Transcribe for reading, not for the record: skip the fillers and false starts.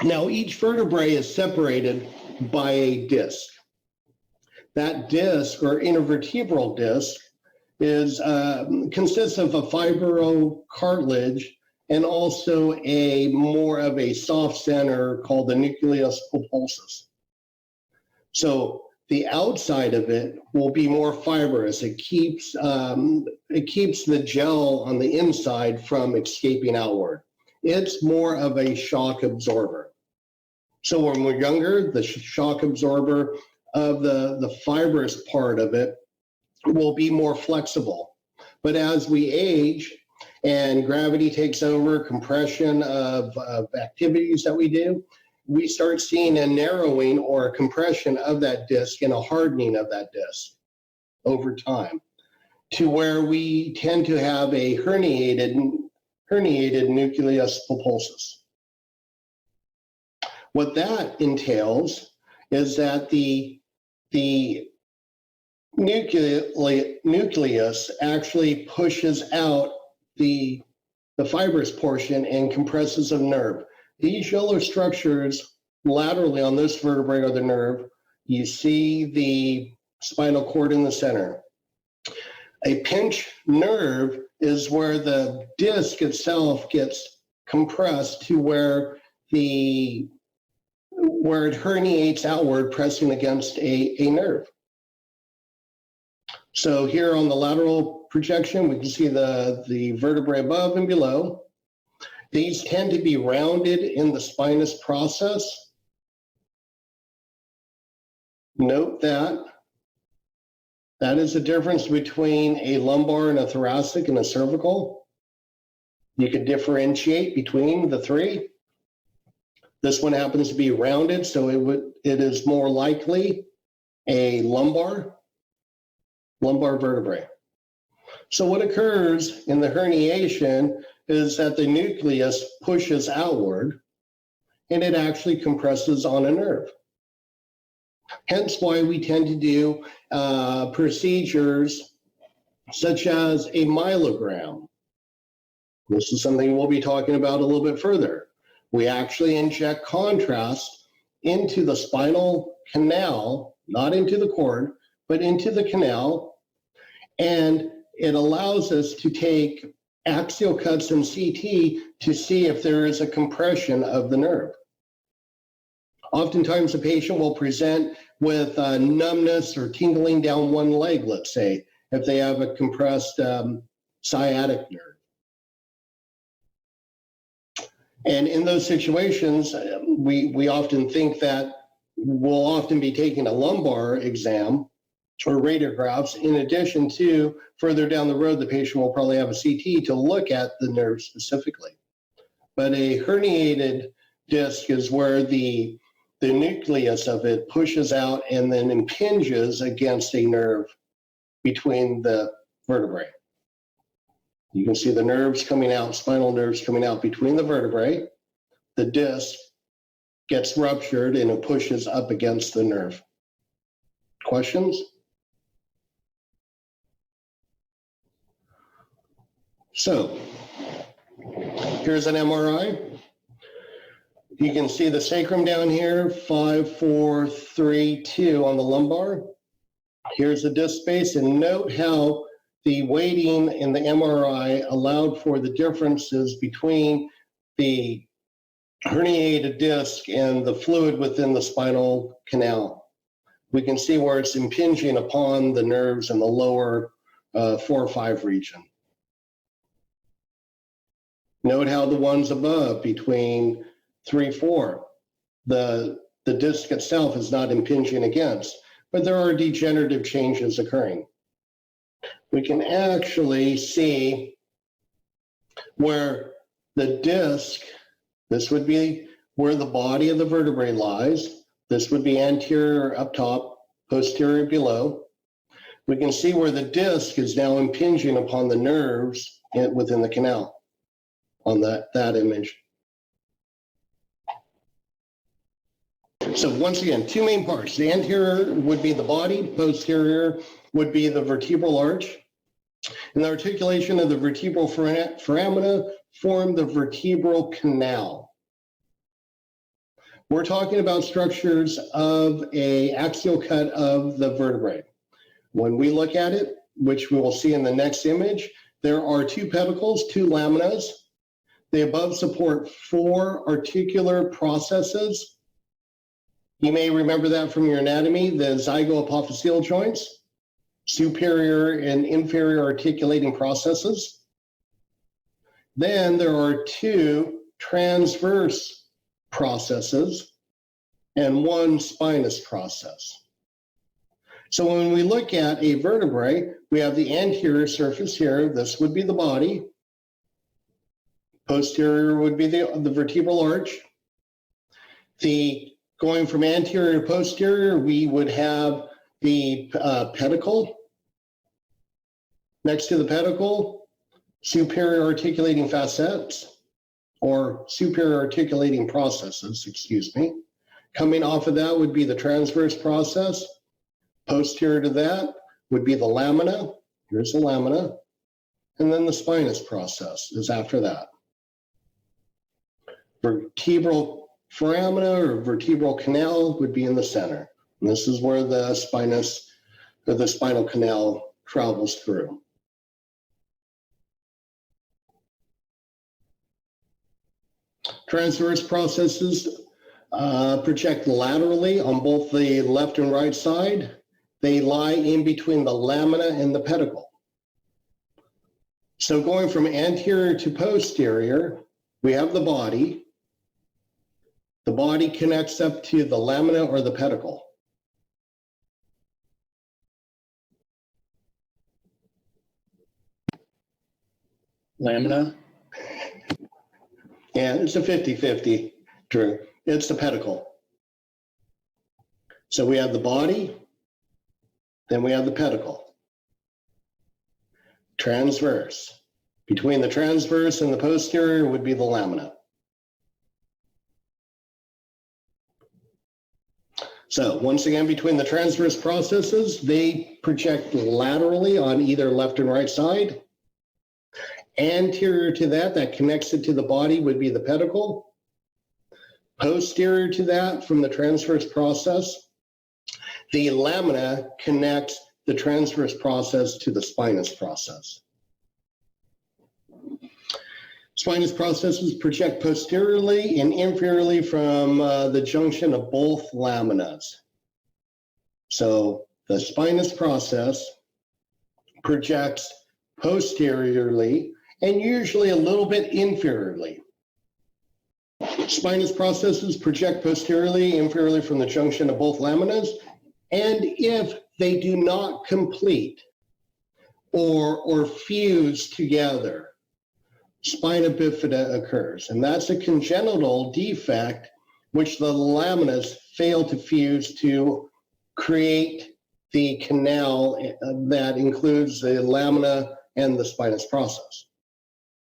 Now, each vertebrae is separated by a disc. That disc, or intervertebral disc, consists of a fibrocartilage and also more of a soft center called the nucleus pulposus. So the outside of it will be more fibrous. It keeps the gel on the inside from escaping outward. It's more of a shock absorber. So when we're younger, the shock absorber of the fibrous part of it will be more flexible. But as we age and gravity takes over, compression of activities that we do, we start seeing a narrowing or a compression of that disc and a hardening of that disc over time, to where we tend to have a herniated nucleus pulposus. What that entails is that the nucleus actually pushes out the fibrous portion and compresses a nerve. These yellow structures laterally on this vertebrae are the nerve. You see the spinal cord in the center. A pinch nerve is where the disc itself gets compressed to where it herniates outward, pressing against a nerve. So here on the lateral projection, we can see the vertebrae above and below. These tend to be rounded in the spinous process. Note that is the difference between a lumbar and a thoracic and a cervical. You could differentiate between the three. This one happens to be rounded, so it is more likely a lumbar vertebrae. So what occurs in the herniation is that the nucleus pushes outward and it actually compresses on a nerve. Hence why we tend to do procedures such as a myelogram. This is something we'll be talking about a little bit further. We actually inject contrast into the spinal canal, not into the cord, but into the canal, and it allows us to take axial cuts in CT to see if there is a compression of the nerve. Oftentimes, the patient will present with numbness or tingling down one leg, let's say, if they have a compressed sciatic nerve. And in those situations, we often think that we'll often be taking a lumbar exam or radiographs. In addition to further down the road, the patient will probably have a CT to look at the nerve specifically. But a herniated disc is where the nucleus of it pushes out and then impinges against a nerve between the vertebrae. You can see the nerves coming out, spinal nerves coming out between the vertebrae. The disc gets ruptured and it pushes up against the nerve. Questions? So, here's an MRI. You can see the sacrum down here, 5, 4, 3, 2 on the lumbar. Here's the disc space, and note how the weighting in the MRI allowed for the differences between the herniated disc and the fluid within the spinal canal. We can see where it's impinging upon the nerves in the lower 4 or 5 region. Note how the ones above, between 3, 4, the disc itself is not impinging against, but there are degenerative changes occurring. We can actually see where the disc, this would be where the body of the vertebrae lies. This would be anterior up top, posterior below. We can see where the disc is now impinging upon the nerves within the canal on that image. So once again, 2 main parts. The anterior would be the body, posterior would be the vertebral arch. And the articulation of the vertebral foramina form the vertebral canal. We're talking about structures of an axial cut of the vertebrae. When we look at it, which we will see in the next image, there are two pedicles, two laminas. The above support 4 articular processes. You may remember that from your anatomy, the zygoapophyseal joints, superior and inferior articulating processes. Then there are 2 transverse processes and 1 spinous process. So when we look at a vertebrae, we have the anterior surface here. This would be the body. Posterior would be the vertebral arch. Going from anterior to posterior, we would have the pedicle. Next to the pedicle, superior articulating facets, or superior articulating processes, excuse me. Coming off of that would be the transverse process. Posterior to that would be the lamina. Here's the lamina. And then the spinous process is after that. Vertebral foramina or vertebral canal would be in the center. And this is where the spinal canal travels through. Transverse processes project laterally on both the left and right side. They lie in between the lamina and the pedicle. So going from anterior to posterior, we have the body. The body connects up to the lamina or the pedicle. Lamina? Yeah, it's a 50-50, Drew. It's the pedicle. So we have the body, then we have the pedicle. Transverse. Between the transverse and the posterior would be the lamina. So once again, between the transverse processes, they project laterally on either left and right side. Anterior to that, that connects it to the body, would be the pedicle. Posterior to that, from the transverse process, the lamina connects the transverse process to the spinous process. Spinous processes project posteriorly and inferiorly from the junction of both laminas. So the spinous process projects posteriorly and usually a little bit inferiorly. Spinous processes project posteriorly, inferiorly from the junction of both laminas, and if they do not complete or fuse together, spina bifida occurs, and that's a congenital defect which the laminas fail to fuse to create the canal that includes the lamina and the spinous process.